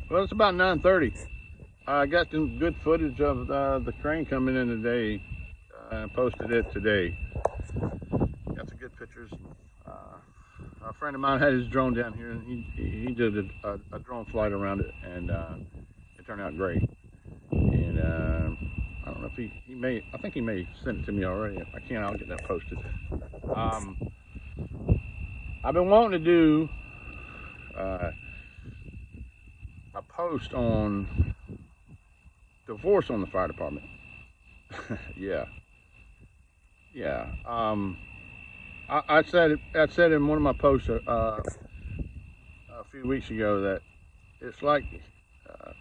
Well, it's about 9:30. I got some good footage of the crane coming in today. I posted it today. Got some good pictures. Uh, a friend of mine had his drone down here, and he did a drone flight around it, and it turned out great. And I don't know if he may. I think he may send it to me already. If I can, I'll get that posted. Um, I've been wanting to do uh, a post on divorce on the fire department. Yeah, yeah. I said in one of my posts a few weeks ago that it's like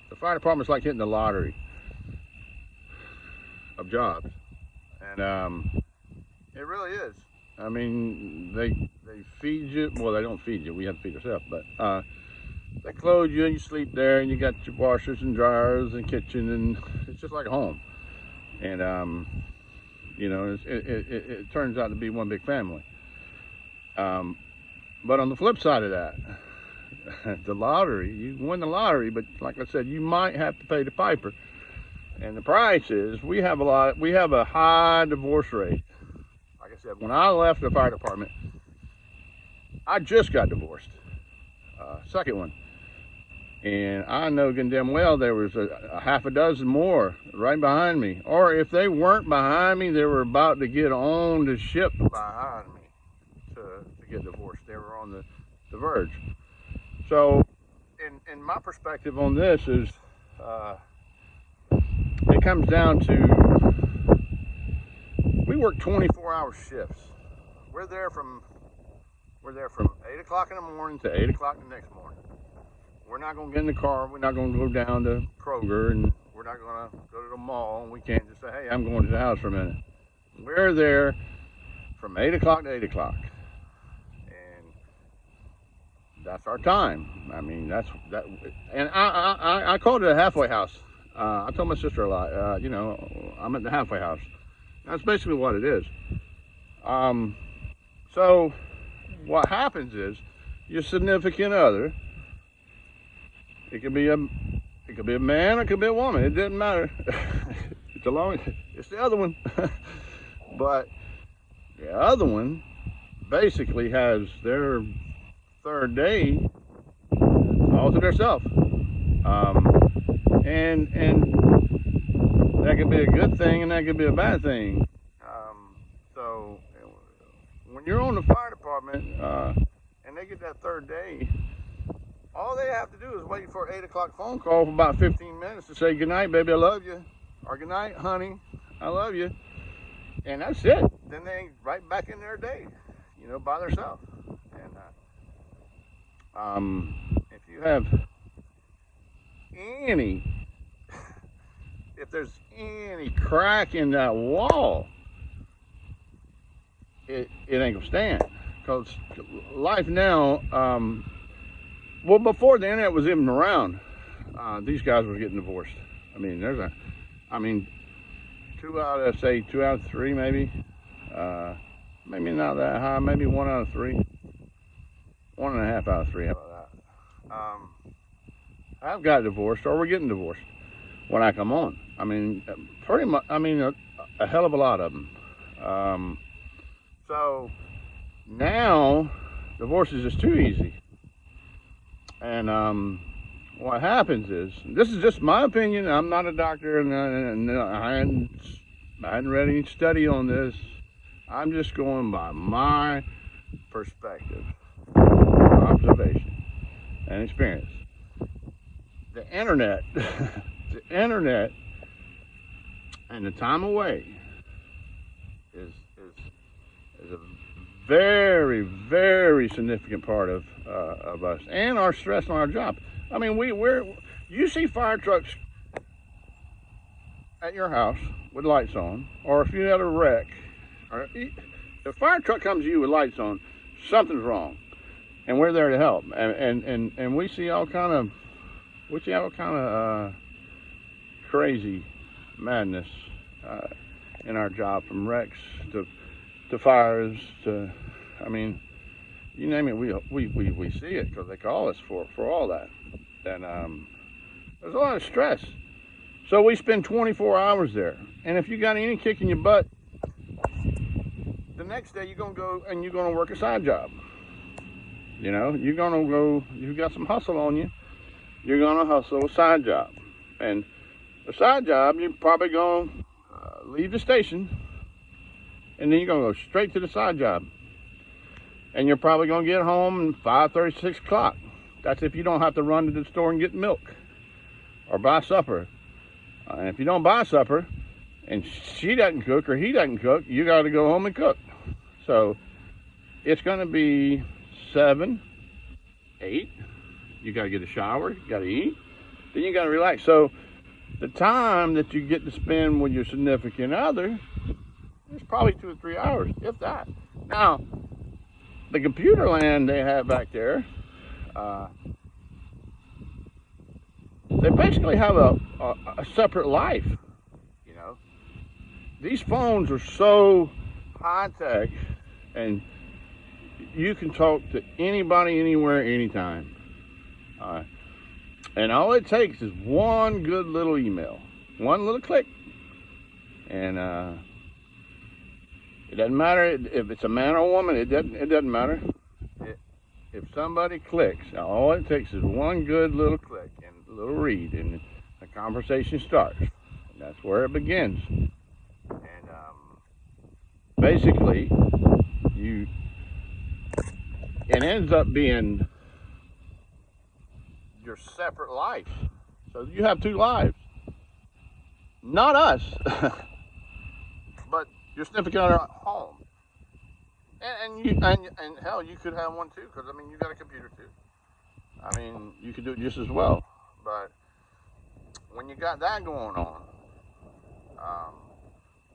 the fire department's like hitting the lottery of jobs, and it really is. I mean, they feed you. Well, they don't feed you. We have to feed ourselves, but they clothe you and you sleep there, and you got your washers and dryers and kitchen, and it's just like a home. And it turns out to be one big family. Um, but on the flip side of that, the lottery, you win the lottery, but like I said, you might have to pay the piper. And the price is we have a high divorce rate. Like I said, when I left the fire department, I just got divorced, second one. And I know good damn well there was a half a dozen more right behind me. Or if they weren't behind me, they were about to get on the ship behind me to get divorced. They were on the verge. So, in my perspective on this is, uh, it comes down to we work 24-hour shifts. We're there from we're there from 8 o'clock in the morning to 8 o'clock the next morning. We're not going to get in the car. We're not going to go down to Kroger, and we're not going to go to the mall. And we can't just say, "Hey, I'm going to the house for a minute." We're there from 8 o'clock to 8 o'clock, and that's our time. I mean, that's that. And I called it a halfway house. I told my sister a lot. I'm at the halfway house. That's basically what it is. Um, so what happens is your significant other. It could be a man, it could be a woman. It doesn't matter. It's the other one. But the other one basically has their third day all to themselves. And that could be a good thing, and that could be a bad thing. So when you're on the fire department and they get that third day, all they have to do is wait for an 8 o'clock phone call for about 15 minutes to say, "Good night, baby, I love you," or "Good night, honey, I love you," and that's it. Then they right back in their day, by themselves. And if you have any, if there's any crack in that wall, it ain't gonna stand. Because life now, well, before the internet was even around, these guys were getting divorced. I mean, two out of three, maybe. Maybe not that high. Maybe 1 out of 3, 1.5 out of 3. How about that? I've got divorced, or we're getting divorced when I come on. I mean, pretty much. I mean, a hell of a lot of them. So now, divorce is just too easy. And what happens is, this is just my opinion. I'm not a doctor, and I hadn't read any study on this. I'm just going by my perspective, observation, and experience. The internet, the internet, and the time away is a very, very significant part of us and our stress on our job. I mean, you see fire trucks at your house with lights on, or if you had a wreck, or if a fire truck comes to you with lights on, something's wrong, and we're there to help. And we see all kind of crazy madness in our job, from wrecks to fires to, I mean, you name it, we see it because they call us for all that. And There's a lot of stress. So we spend 24 hours there. And if you got any kick in your butt, the next day you're going to go and you're going to work a side job. You know, you're going to go, you've got some hustle on you, you're going to hustle a side job. And the side job, you're probably going to leave the station, and then you're going to go straight to the side job. And you're probably going to get home at 5:30, 6 o'clock. That's if you don't have to run to the store and get milk or buy supper. And if you don't buy supper and she doesn't cook or he doesn't cook, you got to go home and cook. So it's going to be 7, 8. You got to get a shower, you got to eat, then you got to relax. So the time that you get to spend with your significant other is probably 2 or 3 hours, if that. Now, the computer land they have back there, they basically have a separate life. You know, these phones are so high tech, and you can talk to anybody, anywhere, anytime. And all it takes is one good little email, one little click, and it doesn't matter if it's a man or a woman. It doesn't matter. If somebody clicks, all it takes is one good little click and a little read, and the conversation starts. And that's where it begins. And basically, it ends up being your separate life. So you have 2 lives. Not us, but your significant other at home. And hell, you could have one too, because I mean, you got a computer too. I mean, you could do it just as well. But when you got that going on,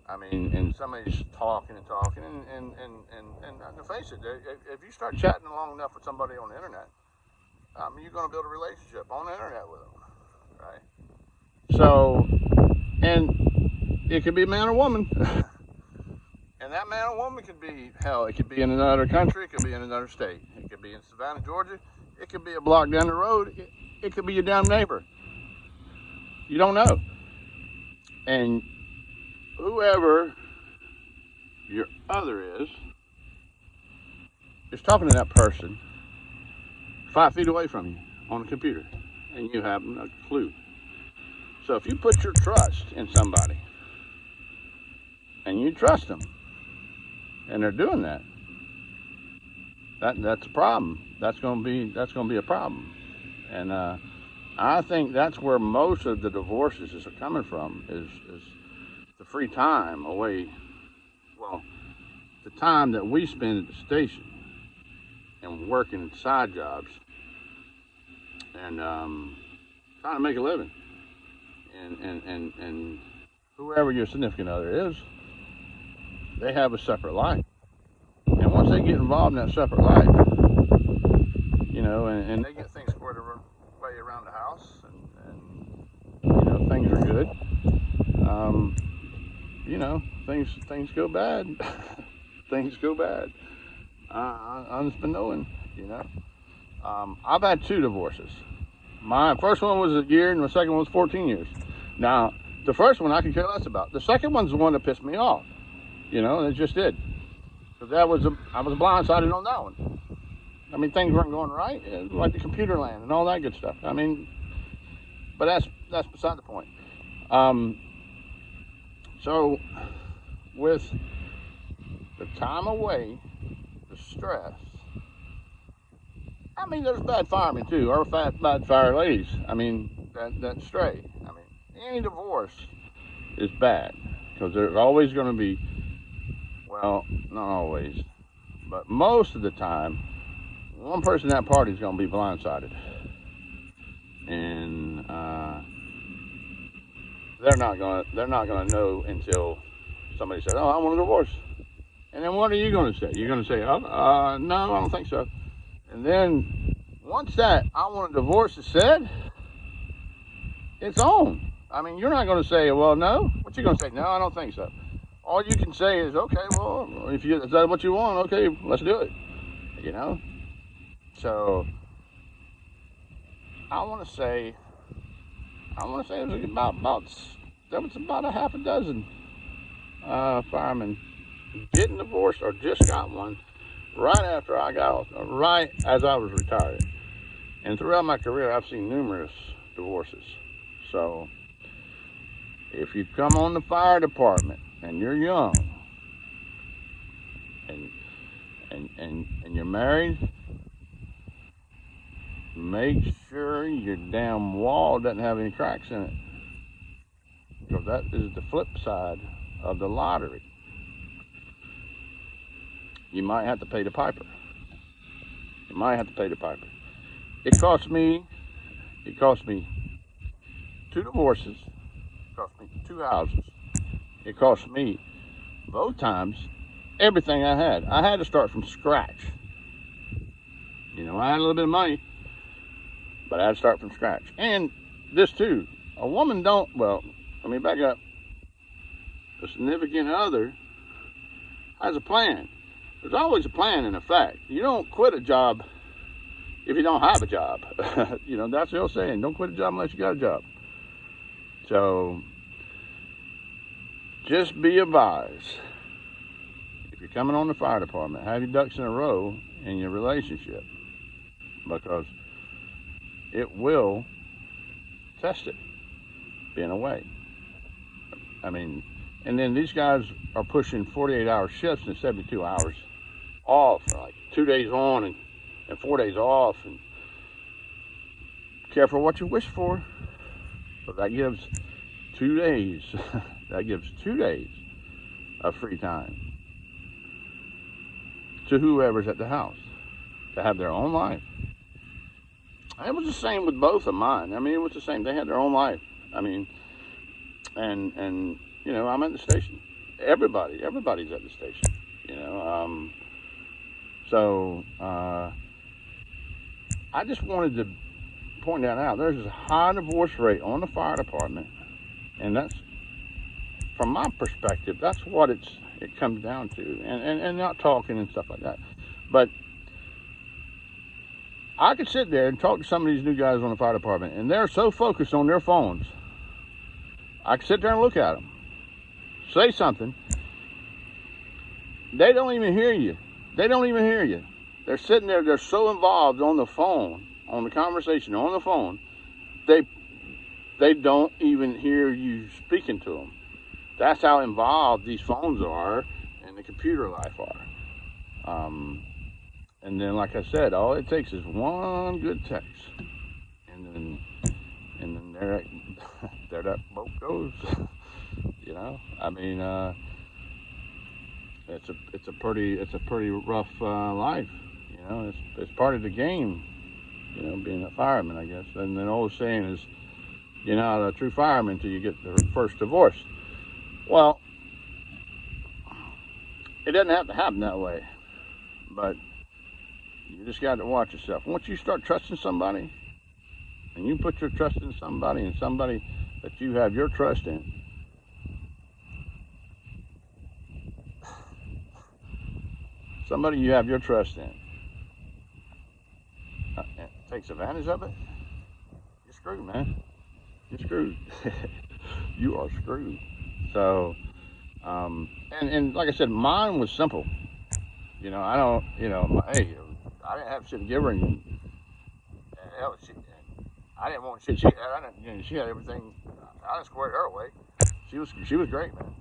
I mean, and somebody's talking and talking, and to face it, if you start chatting long enough with somebody on the internet, you're going to build a relationship on the internet with them, right? So, and it could be a man or woman. And that man or woman could be, hell, it could be in another country, it could be in another state. It could be in Savannah, Georgia. It could be a block down the road. It could be your damn neighbor. You don't know. And whoever your other is talking to that person 5 feet away from you on a computer, and you haven't a clue. So if you put your trust in somebody, and you trust them, and they're doing that, that's a problem. That's going to be a problem. And I think that's where most of the divorces are coming from, is the free time away. Well, the time that we spend at the station and working side jobs and trying to make a living. And whoever your significant other is, they have a separate life. And once they get involved in that separate life, you know, and they get things squared away around the house, and you know, things are good. You know, things go bad. Things go bad. I've been knowing, you know. I've had 2 divorces. My first one was a year, and my second one was 14 years. Now, the first one I could care less about. The second one's the one that pissed me off. You know, it just did. Because I was blindsided on that one. I mean, things weren't going right, like the computer land and all that good stuff. I mean, but that's beside the point. So, with the time away, the stress, I mean, there's bad firemen too, or bad fire ladies. I mean, that's straight. I mean, any divorce is bad, because there's always going to be, well, not always, but most of the time, one person in that party is going to be blindsided, and they're not going to know until somebody says, "Oh, I want a divorce," and then what are you going to say? You're going to say, "Oh, no, I don't think so." And then once that "I want a divorce" is said, it's on. I mean, you're not going to say, "Well, no." What you going to say? "No, I don't think so." All you can say is, "Okay, well, is that what you want? Okay, let's do it." You know. So I want to say I want to say it was there was about a half a dozen firemen getting divorced or just got one right after I got, right as I was retired. And throughout my career, I've seen numerous divorces. So if you come on the fire department and you're young and and you're married, make sure your damn wall doesn't have any cracks in it, because that is the flip side of the lottery. You might have to pay the piper. You might have to pay the piper. It cost me. It cost me 2 divorces. It cost me 2 houses. It cost me both times everything I had. I had to start from scratch. You know, I had a little bit of money, but I had to start from scratch. And this too, a woman don't. Well, let me back up. A significant other has a plan. There's always a plan in effect. You don't quit a job if you don't have a job. You know, that's the old saying, don't quit a job unless you got a job. So just be advised, if you're coming on the fire department, have your ducks in a row in your relationship, because it will test it being away. I mean, and then these guys are pushing 48-hour shifts and 72 hours off, like 2 days on and 4 days off. And careful what you wish for. So that gives 2 days. That gives 2 days of free time to whoever's at the house to have their own life. And it was the same with both of mine. I mean, it was the same. They had their own life. I mean, and you know, I'm at the station. Everybody's at the station. You know, so I just wanted to point that out. There's a high divorce rate on the fire department, and that's, from my perspective, that's what it comes down to. And not talking and stuff like that, but I could sit there and talk to some of these new guys on the fire department, and they're so focused on their phones. I could sit there and look at them, say something. They don't even hear you. They don't even hear you. They're sitting there. They're so involved on the phone, on the conversation, on the phone. They don't even hear you speaking to them. That's how involved these phones are and the computer life are. And then, like I said, all it takes is one good text, and then there that boat goes. You know, I mean, it's a pretty rough life. You know, it's part of the game. You know, being a fireman, I guess. And the old saying is, you're not a true fireman until you get the first divorce. Well, it doesn't have to happen that way, but you just got to watch yourself. Once you start trusting somebody, and you put your trust in somebody, and somebody that you have your trust in, somebody you have your trust in, takes advantage of it, you're screwed, man. You're screwed. You are screwed. So, and like I said, mine was simple. You know, I don't, you know, hey, I didn't have shit to give her, and hell, I didn't want shit. She had everything. I didn't square her away. She was great, man.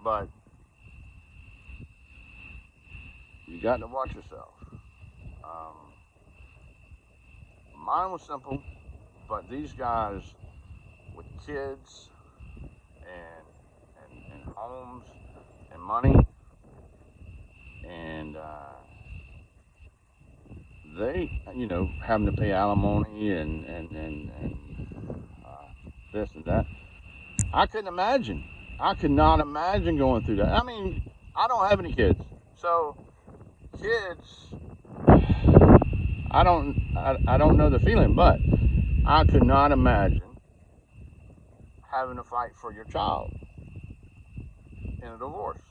But you got to watch yourself. Mine was simple, but these guys with kids and homes and money, and they, you know, having to pay alimony and this and that. I couldn't imagine. I could not imagine going through that. I mean, I don't have any kids, so kids, I don't know the feeling, but I could not imagine having to fight for your child in a divorce.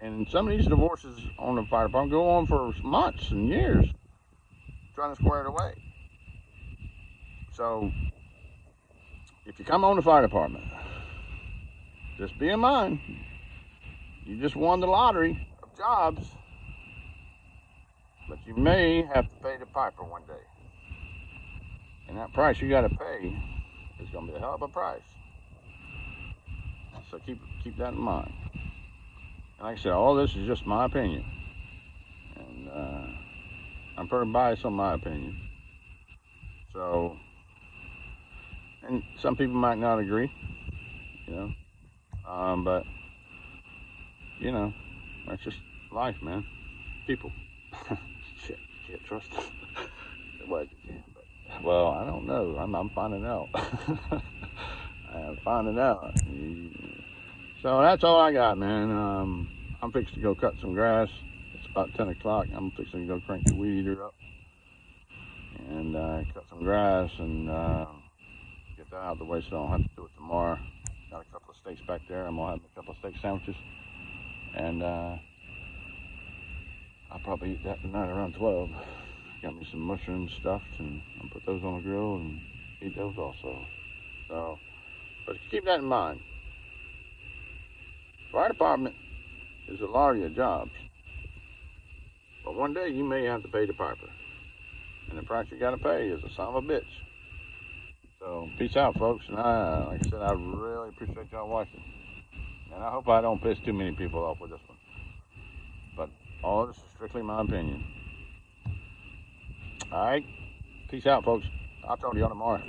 And some of these divorces on the fire department go on for months and years, trying to square it away. So, if you come on the fire department, just be in mind, you just won the lottery of jobs, but you may have to pay the piper one day. And that price you got to pay is going to be a hell of a price. So keep that in mind. And like I said, all this is just my opinion. And I'm pretty biased on my opinion. So, and some people might not agree, you know. But, you know, that's just life, man. People. Shit, you can't trust them. Well, I don't know. I'm finding out. I'm finding out. So that's all I got, man. I'm fixing to go cut some grass. It's about 10 o'clock. I'm fixing to go crank the weed eater up and cut some grass and get that out of the way so I don't have to do it tomorrow. Got a couple of steaks back there. I'm going to have a couple of steak sandwiches. And I'll probably eat that tonight around 12. Got me some mushroom stuffed, and I'll put those on the grill and eat those also. So, but keep that in mind. Fire department is a lottery of jobs. But one day you may have to pay the piper. And the price you got to pay is a son of a bitch. So, peace out, folks. And like I said, I really appreciate y'all watching. And I hope I don't piss too many people off with this one. But all this is strictly my opinion. All right. Peace out, folks. I'll talk to y'all tomorrow.